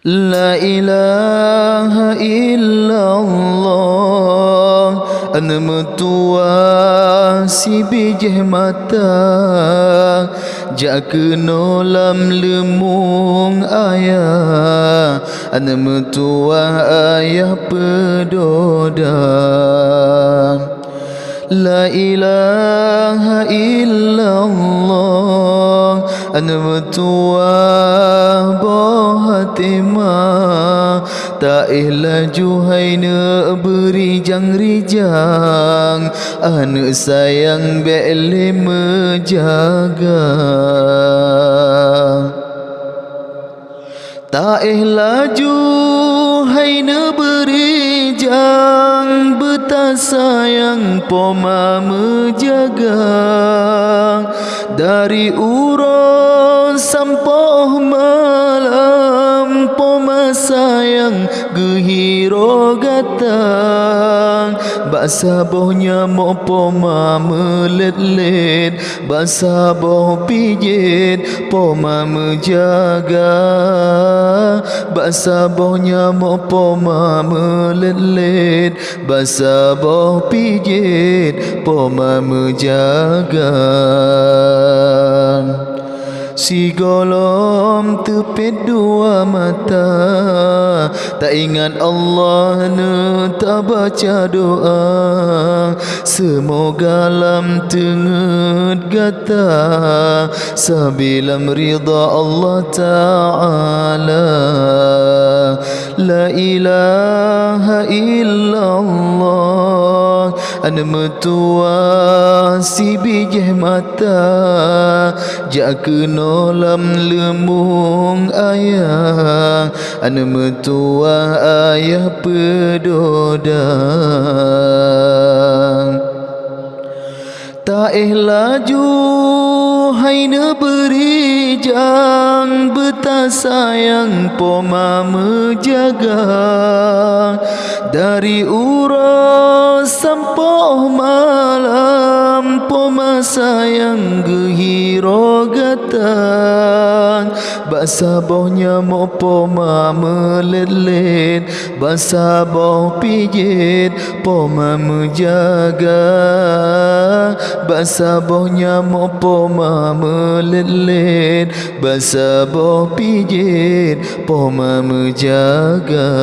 La ilaha illallah ana metua si bijih mata jak kena lam lemung ayah ana metua ayah pedoda. La ilaha illallah ana metua boh hatimah tak laju haina berijang-rijang ana sayang bele menjaga. Tak laju haina berijang betas sayang poma menjaga dari urus sampai malam poma sayang gehiro gatang basabohnya mo poma melet-let basaboh pijit poma menjaga basabohnya mo poma melet-let basaboh pijit poma menjaga. Si golom tepit dua mata tak ingat Allah ne tak baca doa semoga lam tenget gata sabilam ridha Allah Ta'ala. La ilaha illallah ana metua si bijih mata jak kena lam lemung ayah ana metua ayah pedoda. Tak laju haina berijang betas sayang poma menjaga dari urus sampai malam poma sayang gehiro gatang basabohnya mo poma melet-let basaboh pijit poma menjaga basabohnya mo poma melet-let basaboh pijit poma menjaga.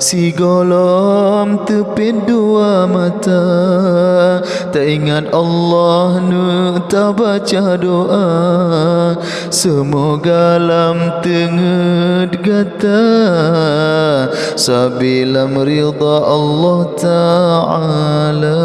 Si golom tepit dua mata tak ingat Allah nu tak baca doa semoga lam tenget gata sabilam ridha Allah Ta'ala.